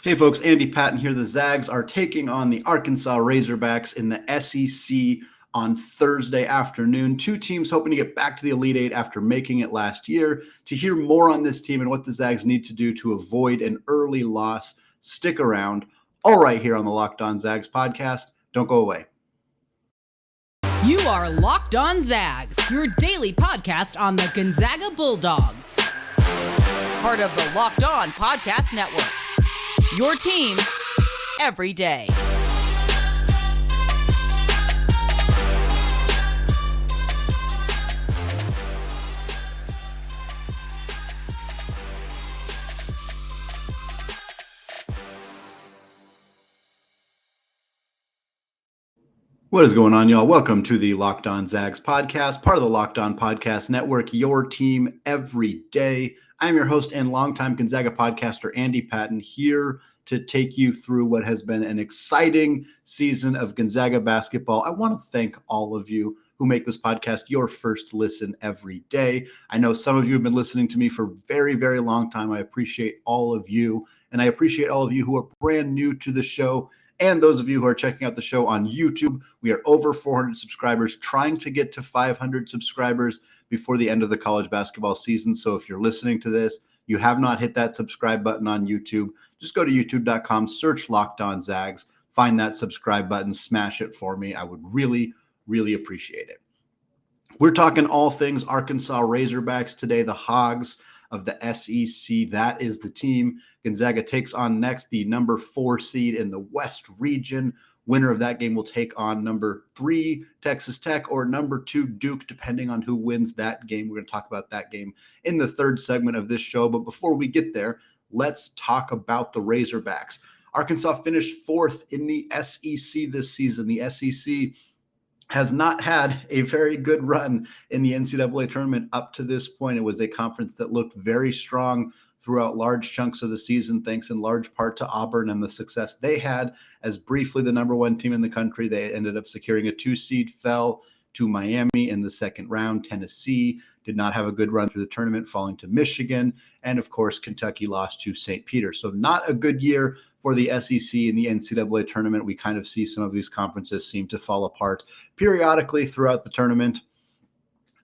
Hey folks, Andy Patton here. The Zags are taking on the Arkansas Razorbacks in the SEC on Thursday afternoon. Two teams hoping to get back to the Elite Eight after making it last year. To hear more on this team and what the Zags need to do to avoid an early loss, stick around. All right, here on the Locked On Zags podcast. Don't go away. You are Locked On Zags, your daily podcast on the Gonzaga Bulldogs. Part of the Locked On Podcast Network. Your team every day. What is going on, y'all? Welcome to the Locked On Zags podcast, part of the Locked On Podcast Network, your team every day. I'm your host and longtime Gonzaga podcaster, Andy Patton, here to take you through what has been an exciting season of Gonzaga basketball. I want to thank all of you who make this podcast your first listen every day. I know some of you have been listening to me for a very, very long time. I appreciate all of you, and I appreciate all of you who are brand new to the show. And those of you who are checking out the show on YouTube, we are over 400 subscribers, trying to get to 500 subscribers before the end of the college basketball season. So if you're listening to this, you have not hit that subscribe button on YouTube, just go to youtube.com, search Locked On Zags, find that subscribe button, smash it for me. I would really, really appreciate it. We're talking all things Arkansas Razorbacks today, the Hogs of the SEC. That is the team Gonzaga takes on next, the number 4 seed in the West region. Winner of that game will take on number 3 Texas Tech or number 2 Duke, depending on who wins that game. We're going to talk about that game in the third segment of this show. But before we get there, let's talk about the Razorbacks. Arkansas finished 4th in the SEC this season. The SEC has not had a very good run in the NCAA tournament up to this point. It was a conference that looked very strong throughout large chunks of the season, thanks in large part to Auburn and the success they had as briefly the number 1 team in the country. They ended up securing a 2 seed, fell to Miami in the second round. Tennessee did not have a good run through the tournament, falling to Michigan. And of course, Kentucky lost to St. Peter. So not a good year for the SEC in the NCAA tournament. We kind of see some of these conferences seem to fall apart periodically throughout the tournament.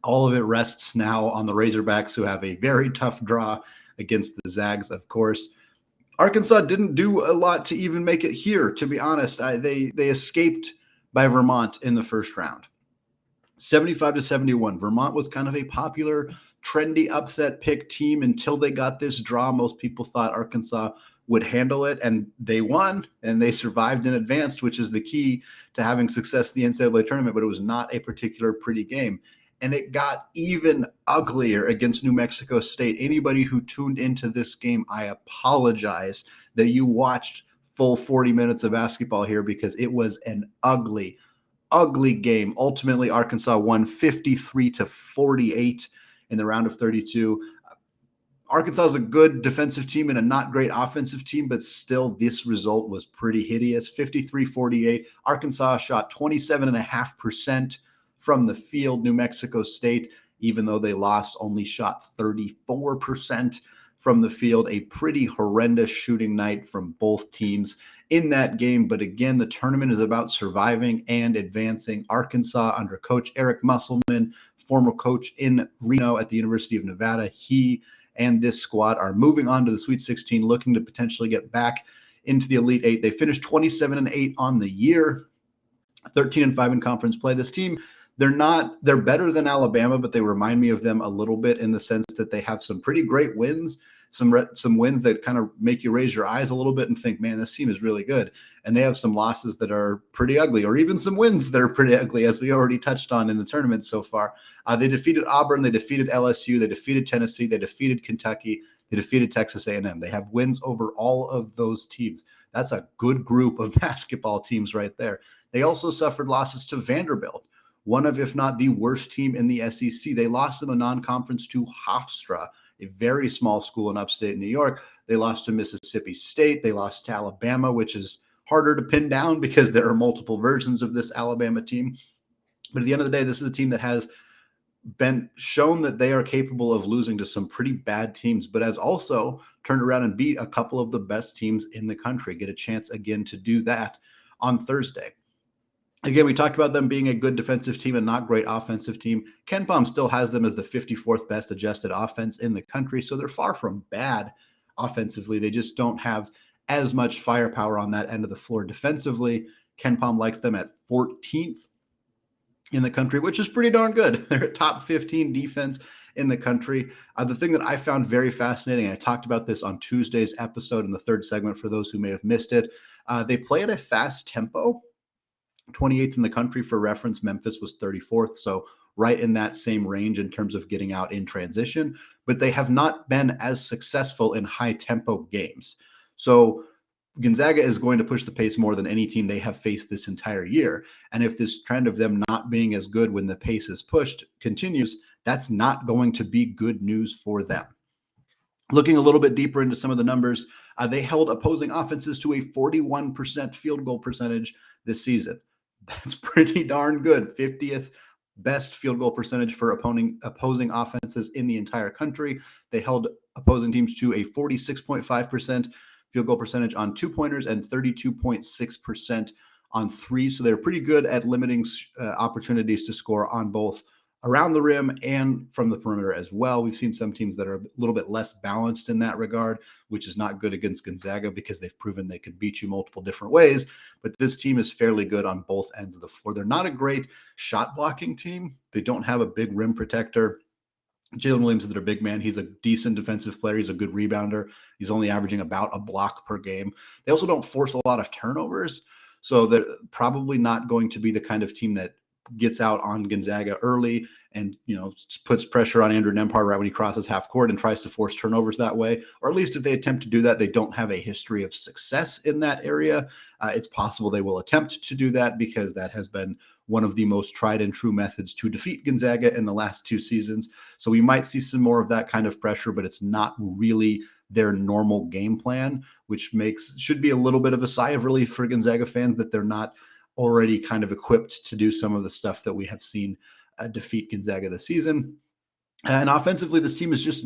All of it rests now on the Razorbacks, who have a very tough draw against the Zags, of course. Arkansas didn't do a lot to even make it here, to be honest. They escaped by Vermont in the first round. 75-71. Vermont was kind of a popular, trendy upset pick team until they got this draw. Most people thought Arkansas would handle it, and they won, and they survived and advanced, which is the key to having success in the NCAA tournament, but it was not a particular pretty game. And it got even uglier against New Mexico State. Anybody who tuned into this game, I apologize that you watched full 40 minutes of basketball here, because it was an ugly game. Ultimately, Arkansas won 53-48 in the round of 32. Arkansas is a good defensive team and a not great offensive team, but still this result was pretty hideous. 53-48. Arkansas shot 27.5% from the field. New Mexico State, even though they lost, only shot 34% from the field. A pretty horrendous shooting night from both teams in that game. But again, the tournament is about surviving and advancing. Arkansas, under Coach Eric Musselman, former coach in Reno at the University of Nevada, he and this squad are moving on to the Sweet 16, looking to potentially get back into the Elite Eight. They finished 27-8 on the year, 13-5 in conference play. This team, they're better than Alabama, but they remind me of them a little bit in the sense that they have some pretty great wins, some wins that kind of make you raise your eyes a little bit and think, man, this team is really good. And they have some losses that are pretty ugly, or even some wins that are pretty ugly, as we already touched on in the tournament so far. They defeated Auburn, they defeated LSU, they defeated Tennessee, they defeated Kentucky, they defeated Texas A&M. They have wins over all of those teams. That's a good group of basketball teams right there. They also suffered losses to Vanderbilt, one of, if not the worst team in the SEC. They lost in the non-conference to Hofstra, a very small school in upstate New York. They lost to Mississippi State. They lost to Alabama, which is harder to pin down because there are multiple versions of this Alabama team. But at the end of the day, this is a team that has been shown that they are capable of losing to some pretty bad teams, but has also turned around and beat a couple of the best teams in the country. Get a chance again to do that on Thursday. Again, we talked about them being a good defensive team and not great offensive team. KenPom still has them as the 54th best adjusted offense in the country, so they're far from bad offensively. They just don't have as much firepower on that end of the floor defensively. KenPom likes them at 14th in the country, which is pretty darn good. They're a top 15 defense in the country. The thing that I found very fascinating, I talked about this on Tuesday's episode in the third segment for those who may have missed it, they play at a fast tempo. 28th in the country. For reference, Memphis was 34th, so right in that same range in terms of getting out in transition, but they have not been as successful in high tempo games. So Gonzaga is going to push the pace more than any team they have faced this entire year. And if this trend of them not being as good when the pace is pushed continues, that's not going to be good news for them. Looking a little bit deeper into some of the numbers, they held opposing offenses to a 41% field goal percentage this season. That's pretty darn good. 50th best field goal percentage for opposing offenses in the entire country. They held opposing teams to a 46.5% field goal percentage on 2-pointers and 32.6% on threes. So they're pretty good at limiting opportunities to score on both around the rim and from the perimeter as well. We've seen some teams that are a little bit less balanced in that regard, which is not good against Gonzaga because they've proven they can beat you multiple different ways. But this team is fairly good on both ends of the floor. They're not a great shot blocking team. They don't have a big rim protector. Jalen Williams is their big man. He's a decent defensive player. He's a good rebounder. He's only averaging about a block per game. They also don't force a lot of turnovers. So they're probably not going to be the kind of team that gets out on Gonzaga early and, puts pressure on Andrew Nembhard right when he crosses half court and tries to force turnovers that way. Or at least if they attempt to do that, they don't have a history of success in that area. It's possible they will attempt to do that because that has been one of the most tried and true methods to defeat Gonzaga in the last 2 seasons. So we might see some more of that kind of pressure, but it's not really their normal game plan, which should be a little bit of a sigh of relief for Gonzaga fans that they're not already kind of equipped to do some of the stuff that we have seen defeat Gonzaga this season. And offensively, this team is just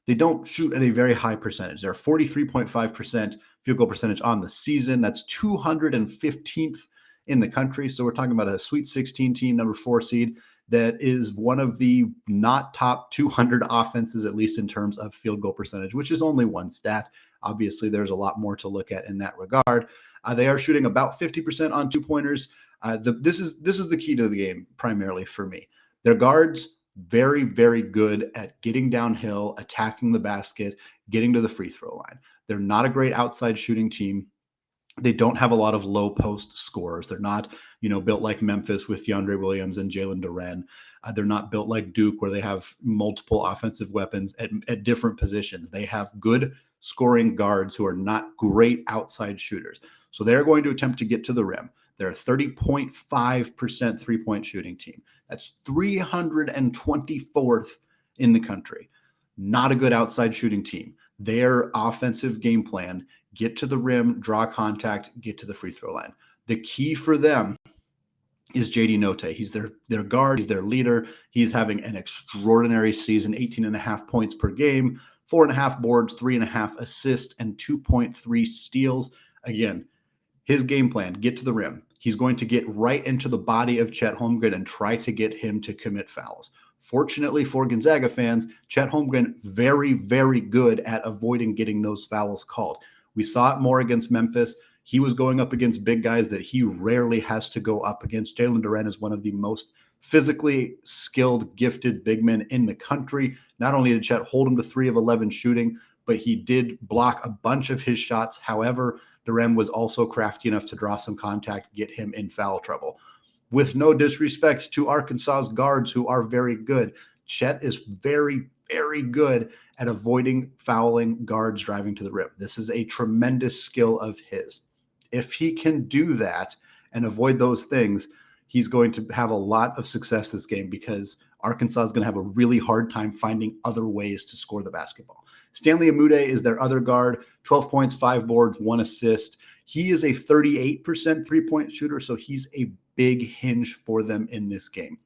they don't shoot at a very high percentage. They're 43.5% field goal percentage on the season. That's 215th in the country. So we're talking about a Sweet 16 team, number 4 seed, that is one of the not top 200 offenses, at least in terms of field goal percentage, which is only one stat. Obviously, there's a lot more to look at in that regard. They are shooting about 50% on 2-pointers. This is the key to the game, primarily for me. Their guards, very, very good at getting downhill, attacking the basket, getting to the free throw line. They're not a great outside shooting team. They don't have a lot of low post scorers. They're not, built like Memphis with DeAndre Williams and Jalen Duren. They're not built like Duke, where they have multiple offensive weapons at different positions. They have good scoring guards who are not great outside shooters. So they're going to attempt to get to the rim. They're a 30.5% three-point shooting team. That's 324th in the country. Not a good outside shooting team. Their offensive game plan: get to the rim, draw contact, get to the free throw line. The key for them is JD Note. He's their guard. He's their leader. He's having an extraordinary season, 18.5 points per game, 4.5 boards, 3.5 assists, and 2.3 steals. Again, his game plan: get to the rim. He's going to get right into the body of Chet Holmgren and try to get him to commit fouls. Fortunately for Gonzaga fans, Chet Holmgren, very, very good at avoiding getting those fouls called. We saw it more against Memphis. He was going up against big guys that he rarely has to go up against. Jalen Duren is one of the most physically skilled, gifted big men in the country. Not only did Chet hold him to 3 of 11 shooting, but he did block a bunch of his shots. However, Duren was also crafty enough to draw some contact, get him in foul trouble. With no disrespect to Arkansas's guards, who are very good, Chet is very, very good at avoiding fouling guards driving to the rim. This is a tremendous skill of his. If he can do that and avoid those things, he's going to have a lot of success this game, because Arkansas is going to have a really hard time finding other ways to score the basketball. Stanley Amude is their other guard, 12 points, 5 boards, 1 assist. He is a 38% three-point shooter, so he's a big hinge for them in this game.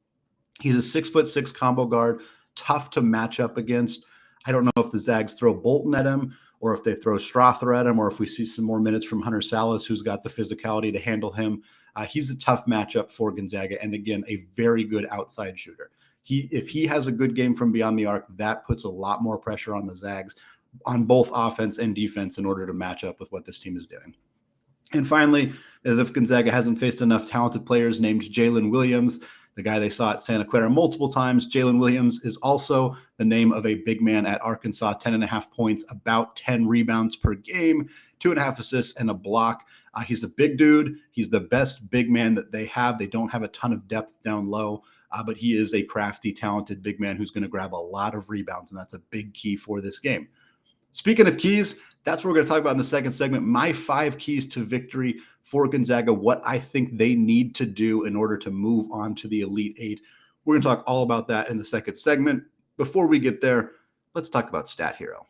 He's a 6'6" combo guard, tough to match up against. I don't know if the Zags throw Bolton at him or if they throw Strother at him or if we see some more minutes from Hunter Salas, who's got the physicality to handle him. He's a tough matchup for Gonzaga, and again, a very good outside shooter. If he has a good game from beyond the arc, that puts a lot more pressure on the Zags on both offense and defense in order to match up with what this team is doing. And finally, as if Gonzaga hasn't faced enough talented players, named Jalen Williams, the guy they saw at Santa Clara multiple times. Jalen Williams is also the name of a big man at Arkansas, 10.5 points, about 10 rebounds per game, 2.5 assists, and a block. He's a big dude. He's the best big man that they have. They don't have a ton of depth down low, but he is a crafty, talented big man who's going to grab a lot of rebounds, and that's a big key for this game. Speaking of keys, that's what we're going to talk about in the second segment. My 5 keys to victory for Gonzaga, what I think they need to do in order to move on to the Elite Eight. We're going to talk all about that in the second segment. Before we get there, let's talk about Stat Hero.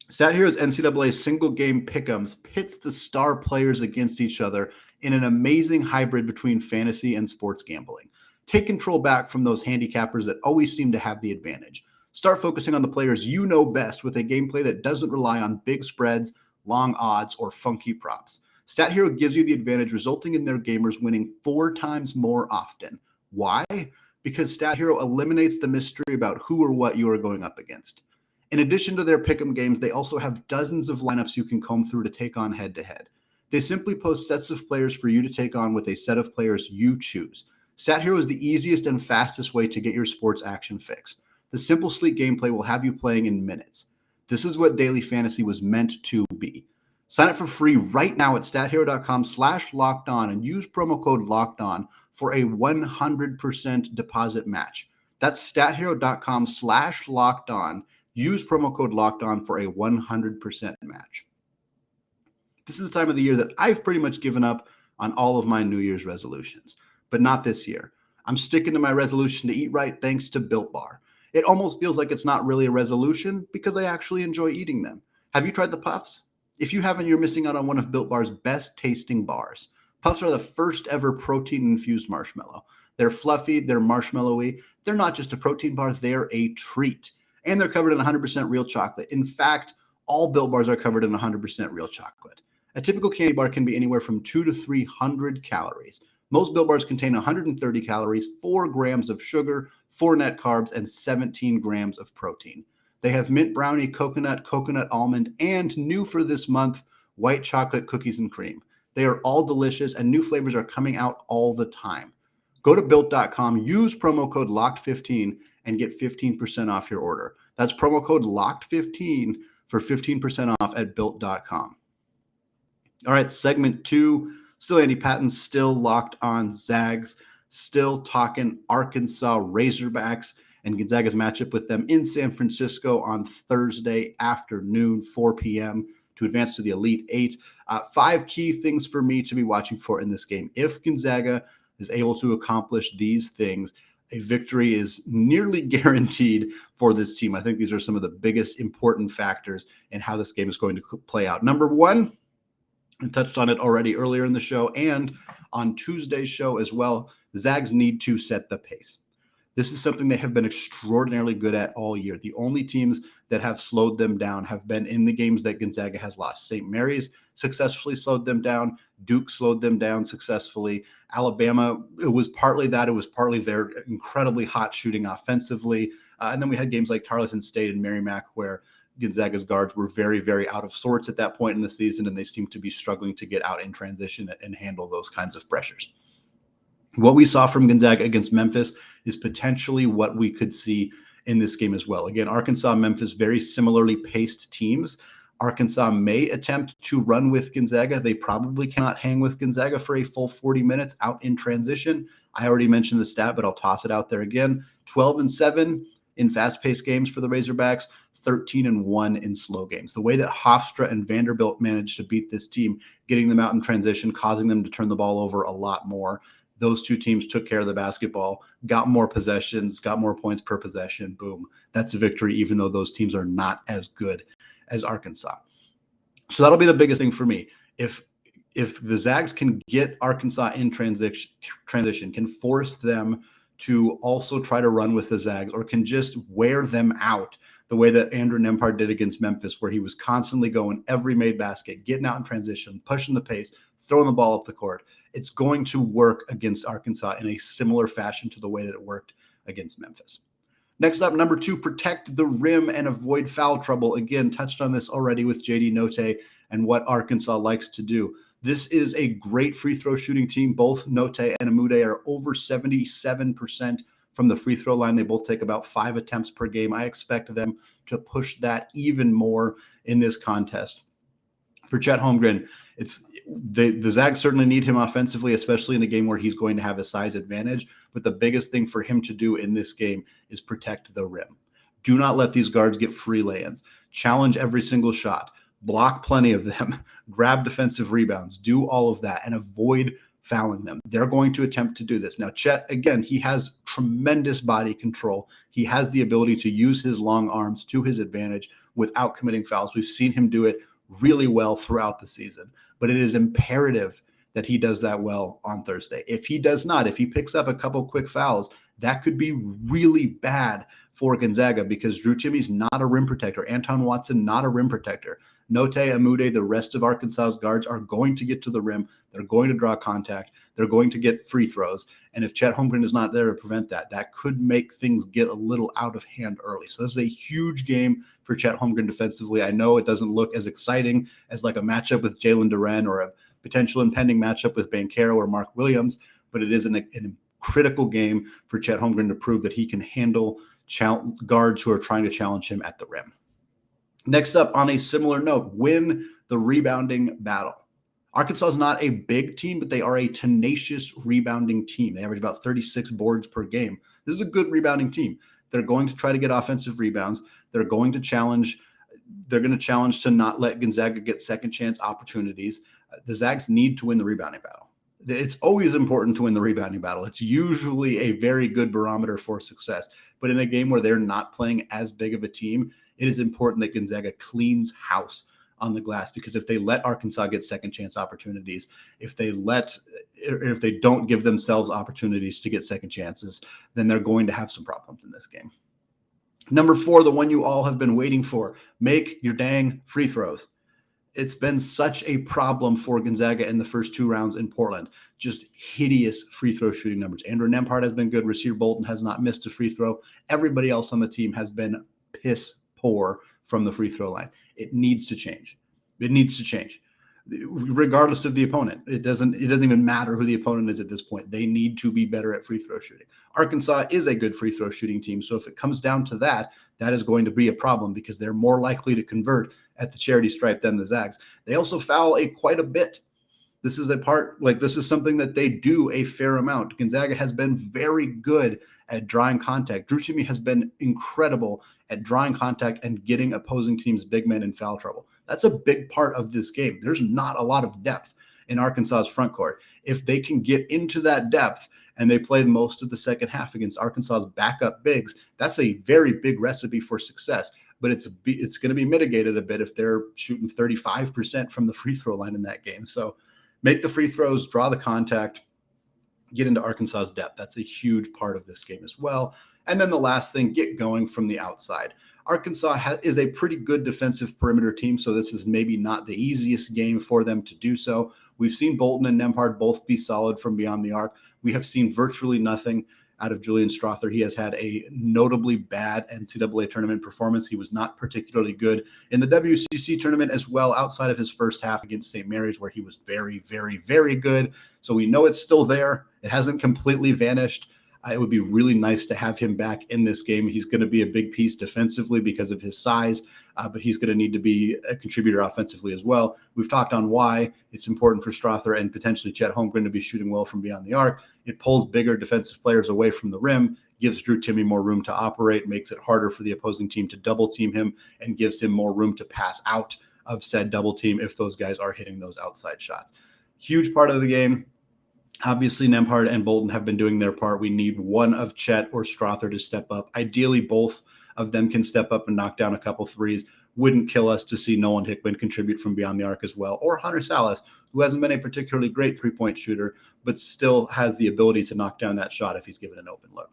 Stat Hero's NCAA single game pick'ems pits the star players against each other in an amazing hybrid between fantasy and sports gambling. Take control back from those handicappers that always seem to have the advantage. Start focusing on the players you know best with a gameplay that doesn't rely on big spreads, long odds, or funky props. Stat Hero gives you the advantage, resulting in their gamers winning 4 times more often. Why? Because Stat Hero eliminates the mystery about who or what you are going up against. In addition to their pick'em games, they also have dozens of lineups you can comb through to take on head-to-head. They simply post sets of players for you to take on with a set of players you choose. Stat Hero is the easiest and fastest way to get your sports action fix. The simple, sleek gameplay will have you playing in minutes. This is what daily fantasy was meant to be. Sign up for free right now at stathero.com/lockedon and use promo code LOCKEDON for a 100% deposit match. That's stathero.com/lockedon. Use promo code LOCKEDON for a 100% match. This is the time of the year that I've pretty much given up on all of my New Year's resolutions, but not this year. I'm sticking to my resolution to eat right thanks to Built Bar. It almost feels like it's not really a resolution because I actually enjoy eating them. Have you tried the Puffs? If you haven't, you're missing out on one of Built Bar's best tasting bars. Puffs are the first ever protein-infused marshmallow. They're fluffy, they're marshmallowy. They're not just a protein bar, they're a treat. And they're covered in 100% real chocolate. In fact, all Built Bars are covered in 100% real chocolate. A typical candy bar can be anywhere from 200 to 300 calories. Most Built Bars contain 130 calories, 4 grams of sugar, 4 net carbs, and 17 grams of protein. They have mint brownie, coconut almond, and new for this month, white chocolate cookies and cream. They are all delicious, and new flavors are coming out all the time. Go to Built.com, use promo code LOCKED15, and get 15% off your order. That's promo code LOCKED15 for 15% off at Built.com. All right, segment 2. Still Andy Patton, still locked on Zags, still talking Arkansas Razorbacks and Gonzaga's matchup with them in San Francisco on Thursday afternoon, 4 p.m. to advance to the Elite Eight. 5 key things for me to be watching for in this game. If Gonzaga is able to accomplish these things, a victory is nearly guaranteed for this team. I think these are some of the biggest important factors in how this game is going to play out. Number 1, I touched on it already earlier in the show and on Tuesday's show as well. The Zags need to set the pace. This is something they have been extraordinarily good at all year. The only teams that have slowed them down have been in the games that Gonzaga has lost. St. Mary's successfully slowed them down. Duke slowed them down successfully. Alabama, it was partly that. It was partly their incredibly hot shooting offensively. And then we had games like Tarleton State and Merrimack where Gonzaga's guards were very, very out of sorts at that point in the season, and they seem to be struggling to get out in transition and handle those kinds of pressures. What we saw from Gonzaga against Memphis is potentially what we could see in this game as well. Again, Arkansas and Memphis, very similarly paced teams. Arkansas may attempt to run with Gonzaga. They probably cannot hang with Gonzaga for a full 40 minutes out in transition. I already mentioned the stat, but I'll toss it out there again. 12-7 in fast-paced games for the Razorbacks, 13-1 in slow games. The way that Hofstra and Vanderbilt managed to beat this team, getting them out in transition, causing them to turn the ball over a lot more. Those two teams took care of the basketball, got more possessions, got more points per possession. Boom. That's a victory, even though those teams are not as good as Arkansas. So that'll be the biggest thing for me. If the Zags can get Arkansas in transition, can force them to also try to run with the Zags or can just wear them out the way that Andrew Nembhard did against Memphis, where he was constantly going every made basket, getting out in transition, pushing the pace, throwing the ball up the court. It's going to work against Arkansas in a similar fashion to the way that it worked against Memphis. Next up, number 2, protect the rim and avoid foul trouble. Again, touched on this already with JD Notae and what Arkansas likes to do. This is a great free throw shooting team. Both Notae and Amude are over 77% from the free throw line. They both take about 5 attempts per game. I expect them to push that even more in this contest. For Chet Holmgren, the Zags certainly need him offensively, especially in a game where he's going to have a size advantage. But the biggest thing for him to do in this game is protect the rim. Do not let these guards get free lay-ins. Challenge every single shot. Block plenty of them. Grab defensive rebounds. Do all of that and avoid fouling them. They're going to attempt to do this. Now, Chet, again, he has tremendous body control. He has the ability to use his long arms to his advantage without committing fouls. We've seen him do it really well throughout the season, but it is imperative that he does that well on Thursday. If he does not, if he picks up a couple quick fouls, that could be really bad for Gonzaga because Drew Timme's not a rim protector. Anton Watson, not a rim protector. Notae, Amude, the rest of Arkansas's guards are going to get to the rim. They're going to draw contact. They're going to get free throws. And if Chet Holmgren is not there to prevent that, that could make things get a little out of hand early. So this is a huge game for Chet Holmgren defensively. I know it doesn't look as exciting as like a matchup with Jalen Duren or a potential impending matchup with Banchero or Mark Williams, but it is an critical game for Chet Holmgren to prove that he can handle guards who are trying to challenge him at the rim. Next up, on a similar note, win the rebounding battle. Arkansas is not a big team, but they are a tenacious rebounding team. They average about 36 boards per game. This is a good rebounding team. They're going to try to get offensive rebounds. They're going to challenge to not let Gonzaga get second chance opportunities. The Zags need to win the rebounding battle. It's always important to win the rebounding battle. It's usually a very good barometer for success. But in a game where they're not playing as big of a team, it is important that Gonzaga cleans house on the glass, because if they let Arkansas get second chance opportunities, if they don't give themselves opportunities to get second chances, then they're going to have some problems in this game. Number 4, the one you all have been waiting for, make your dang free throws. It's been such a problem for Gonzaga in the first 2 rounds in Portland. Just hideous free throw shooting numbers. Andrew Nembhard has been good. Rasir Bolton has not missed a free throw. Everybody else on the team has been piss poor from the free throw line. It needs to change. It needs to change. Regardless of the opponent. It doesn't even matter who the opponent is at this point. They need to be better at free throw shooting. Arkansas is a good free throw shooting team. So if it comes down to that, that is going to be a problem because they're more likely to convert at the charity stripe than the Zags. They also foul quite a bit. This is something that they do a fair amount. Gonzaga has been very good at drawing contact. Drew Timme has been incredible at drawing contact and getting opposing teams' big men in foul trouble. That's a big part of this game. There's not a lot of depth in Arkansas's front court. If they can get into that depth and they play most of the second half against Arkansas's backup bigs, that's a very big recipe for success. But it's going to be mitigated a bit if they're shooting 35% from the free throw line in that game. So make the free throws, draw the contact, get into Arkansas's depth. That's a huge part of this game as well. And then the last thing, get going from the outside. Arkansas is a pretty good defensive perimeter team, so this is maybe not the easiest game for them to do so. We've seen Bolton and Nembhard both be solid from beyond the arc. We have seen virtually nothing out of Julian Strother. He has had a notably bad NCAA tournament performance. He was not particularly good in the WCC tournament as well, outside of his first half against St. Mary's, where he was very, very, very good. So we know it's still there. It hasn't completely vanished. It would be really nice to have him back in this game. He's going to be a big piece defensively because of his size, but he's going to need to be a contributor offensively as well. We've talked on why it's important for Strother and potentially Chet Holmgren to be shooting well from beyond the arc. It pulls bigger defensive players away from the rim, gives Drew Timme more room to operate, makes it harder for the opposing team to double team him, and gives him more room to pass out of said double team if those guys are hitting those outside shots. Huge part of the game. Obviously, Nembhard and Bolton have been doing their part. We need one of Chet or Strother to step up. Ideally, both of them can step up and knock down a couple threes. Wouldn't kill us to see Nolan Hickman contribute from beyond the arc as well, or Hunter Salas, who hasn't been a particularly great three-point shooter, but still has the ability to knock down that shot if he's given an open look.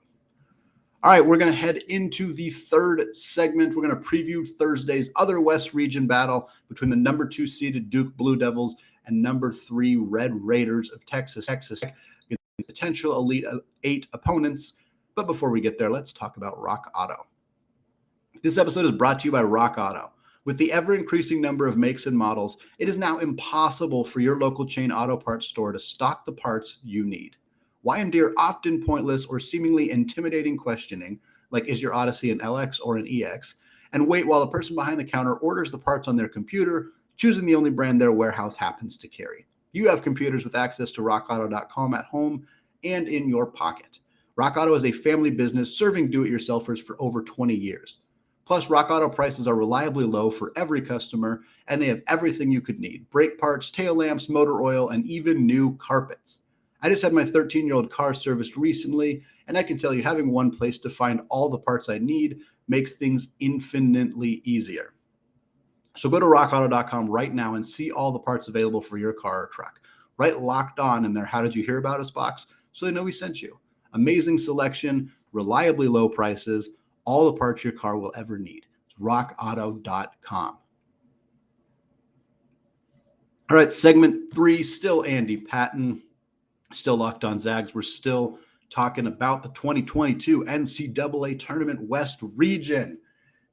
All right, we're going to head into the third segment. We're going to preview Thursday's other West Region battle between the number 2 seeded Duke Blue Devils and number 3 Red Raiders of Texas against potential Elite 8 opponents. But before we get there, let's talk about Rock Auto. This episode is brought to you by Rock Auto. With the ever-increasing number of makes and models, it is now impossible for your local chain auto parts store to stock the parts you need. Why endure often pointless or seemingly intimidating questioning, like is your Odyssey an LX or an EX, and wait while the person behind the counter orders the parts on their computer, choosing the only brand their warehouse happens to carry? You have computers with access to rockauto.com at home and in your pocket. Rock Auto is a family business serving do-it-yourselfers for over 20 years. Plus, Rock Auto prices are reliably low for every customer, and they have everything you could need: brake parts, tail lamps, motor oil, and even new carpets. I just had my 13-year-old car serviced recently, and I can tell you having one place to find all the parts I need makes things infinitely easier. So go to rockauto.com right now and see all the parts available for your car or truck. Write Locked On in their How Did You Hear About Us box so they know we sent you. Amazing selection, reliably low prices, all the parts your car will ever need. It's rockauto.com. All right, segment 3, still Andy Patton, still Locked On Zags. We're still talking about the 2022 NCAA Tournament West Region.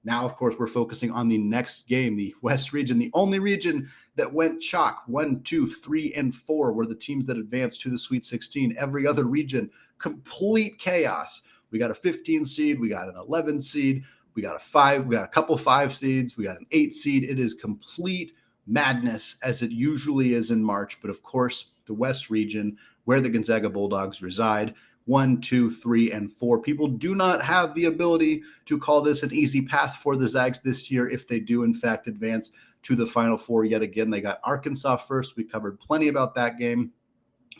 Now, of course, we're focusing on the next game, the West Region, the only region that went chalk 1, 2, 3, and 4 were the teams that advanced to the Sweet 16. Every other region, complete chaos. We got a 15 seed, we got an 11 seed, we got a couple 5 seeds, we got an 8 seed. It is complete madness as it usually is in March. But of course, the West Region, where the Gonzaga Bulldogs reside, 1, 2, 3, and 4. People do not have the ability to call this an easy path for the Zags this year if they do, in fact, advance to the Final Four yet again. They got Arkansas first. We covered plenty about that game.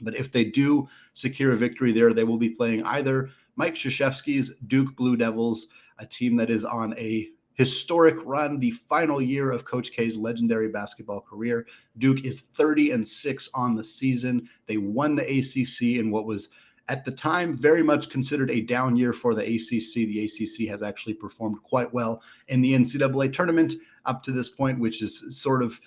But if they do secure a victory there, they will be playing either Mike Krzyzewski's Duke Blue Devils, a team that is on a historic run, the final year of Coach K's legendary basketball career. Duke is 30-6 on the season. They won the ACC in what was, at the time, very much considered a down year for the ACC. The ACC has actually performed quite well in the NCAA tournament up to this point, which is sort of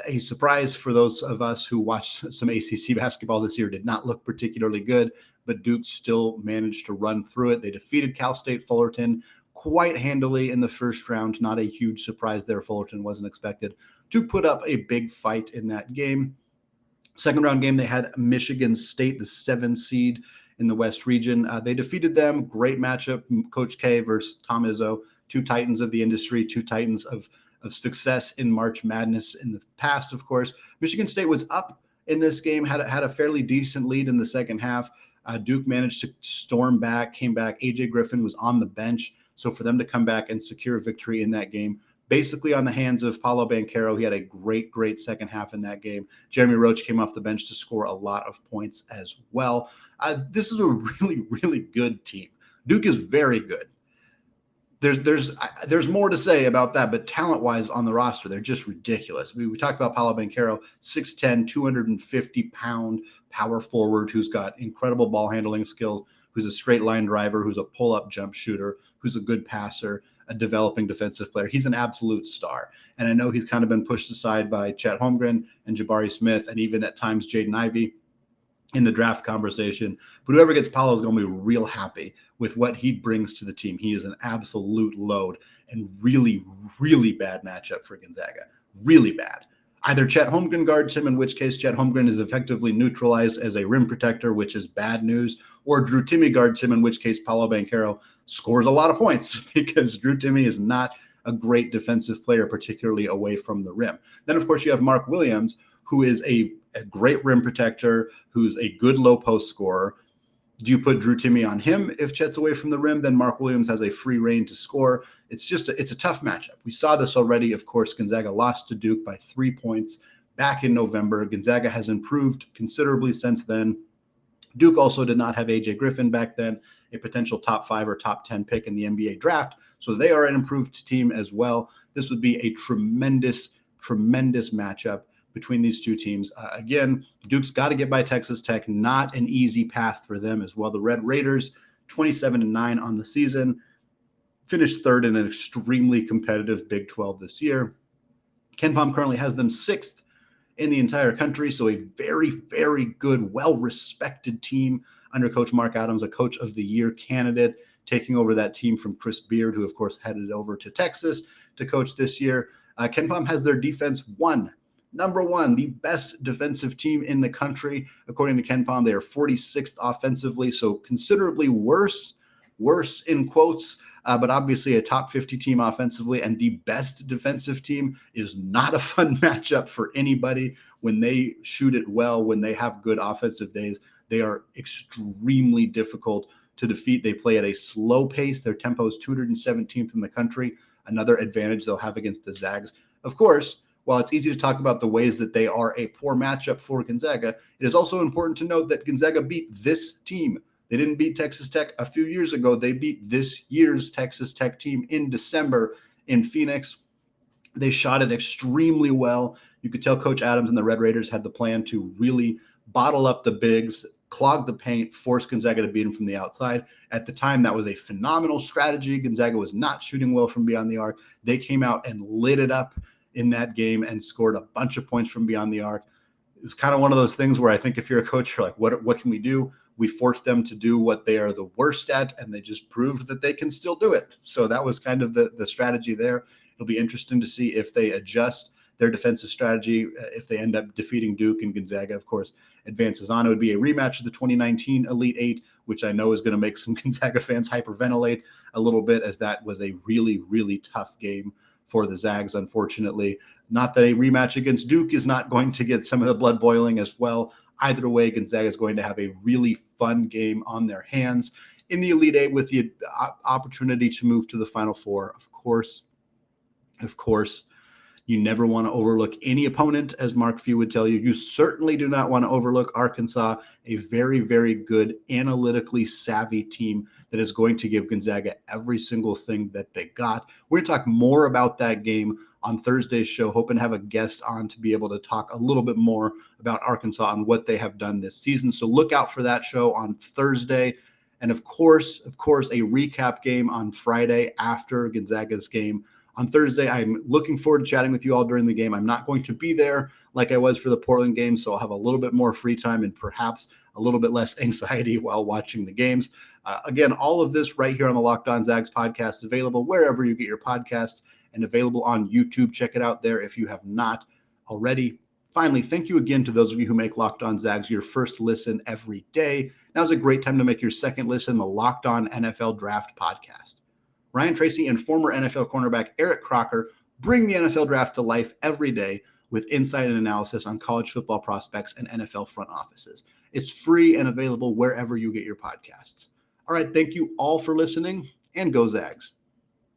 a surprise for those of us who watched some ACC basketball this year. Did not look particularly good, but Duke still managed to run through it. They defeated Cal State Fullerton quite handily in the first round. Not a huge surprise there. Fullerton wasn't expected to put up a big fight in that game. Second round game, they had Michigan State, the 7 seed in the West Region. They defeated them. Great matchup. Coach K versus Tom Izzo, 2 titans of the industry, 2 titans of success in March Madness in the past, of course. Michigan State was up in this game, had a fairly decent lead in the second half. Duke managed to storm back, came back. AJ Griffin was on the bench. So for them to come back and secure a victory in that game, basically on the hands of Paolo Banchero, he had a great second half in that game. Jeremy Roach came off the bench to score a lot of points as well. This is a really good team. Duke is very good. There's more to say about that, but talent-wise on the roster, they're just ridiculous. We talked about Paolo Banchero, 6'10", 250-pound power forward who's got incredible ball handling skills, who's a straight line driver, who's a pull-up jump shooter, who's a good passer, a developing defensive player. He's an absolute star. And I know he's kind of been pushed aside by Chet Holmgren and Jabari Smith and even at times Jaden Ivey in the draft conversation. But whoever gets Paolo is going to be real happy with what he brings to the team. He is an absolute load and really bad matchup for Gonzaga. Really bad. Either Chet Holmgren guards him, in which case Chet Holmgren is effectively neutralized as a rim protector, which is bad news, or Drew Timme guards him, in which case Paolo Banchero scores a lot of points because Drew Timme is not a great defensive player, particularly away from the rim. Then, of course, you have Mark Williams, who is a great rim protector, who's a good low post scorer. Do you put Drew Timme on him if Chet's away from the rim? Then Mark Williams has a free reign to score. It's a tough matchup. We saw this already. Of course, Gonzaga lost to Duke by 3 points back in November. Gonzaga has improved considerably since then. Duke also did not have AJ Griffin back then, a potential top 5 or top 10 pick in the NBA draft. So they are an improved team as well. This would be a tremendous matchup between these two teams. Again, Duke's got to get by Texas Tech. Not an easy path for them as well. The Red Raiders, 27-9 on the season, finished third in an extremely competitive Big 12 this year. KenPom currently has them 6th in the entire country, so a very, very good, well-respected team under Coach Mark Adams, a Coach of the Year candidate, taking over that team from Chris Beard, who, of course, headed over to Texas to coach this year. KenPom has their defense number one, the best defensive team in the country. According to KenPom, they are 46th offensively, so considerably worse in quotes, but obviously a top 50 team offensively, and the best defensive team is not a fun matchup for anybody. When they shoot it well, when they have good offensive days, they are extremely difficult to defeat. They play at a slow pace. Their tempo is 217th in the country, another advantage they'll have against the Zags. Of course, while it's easy to talk about the ways that they are a poor matchup for Gonzaga, it is also important to note that Gonzaga beat this team. They didn't beat Texas Tech a few years ago. They beat this year's Texas Tech team in December in Phoenix. They shot it extremely well. You could tell Coach Adams and the Red Raiders had the plan to really bottle up the bigs, clog the paint, force Gonzaga to beat them from the outside. At the time, that was a phenomenal strategy. Gonzaga was not shooting well from beyond the arc. They came out and lit it up in that game and scored a bunch of points from beyond the arc. It's kind of one of those things where I think if you're a coach, you're like, what can we do? We forced them to do what they are the worst at, and they just proved that they can still do it. So that was kind of the strategy there. It'll be interesting to see if they adjust their defensive strategy, if they end up defeating Duke, and Gonzaga, of course, advances on. It would be a rematch of the 2019 Elite Eight, which I know is going to make some Gonzaga fans hyperventilate a little bit, as that was a really, really tough game for the Zags, unfortunately. Not that a rematch against Duke is not going to get some of the blood boiling as well. Either way, Gonzaga is going to have a really fun game on their hands in the Elite Eight with the opportunity to move to the Final Four. Of course, you never want to overlook any opponent, as Mark Few would tell you. You certainly do not want to overlook Arkansas, a very, very good, analytically savvy team that is going to give Gonzaga every single thing that they got. We're going to talk more about that game on Thursday's show, hoping to have a guest on to be able to talk a little bit more about Arkansas and what they have done this season. So look out for that show on Thursday. And of course, a recap game on Friday after Gonzaga's game. On Thursday, I'm looking forward to chatting with you all during the game. I'm not going to be there like I was for the Portland game, so I'll have a little bit more free time and perhaps a little bit less anxiety while watching the games. Again, all of this right here on the Locked On Zags podcast, available wherever you get your podcasts and available on YouTube. Check it out there if you have not already. Finally, thank you again to those of you who make Locked On Zags your first listen every day. Now's a great time to make your second listen, the Locked On NFL Draft podcast. Ryan Tracy and former NFL cornerback Eric Crocker bring the NFL draft to life every day with insight and analysis on college football prospects and NFL front offices. It's free and available wherever you get your podcasts. All right, thank you all for listening, and go Zags.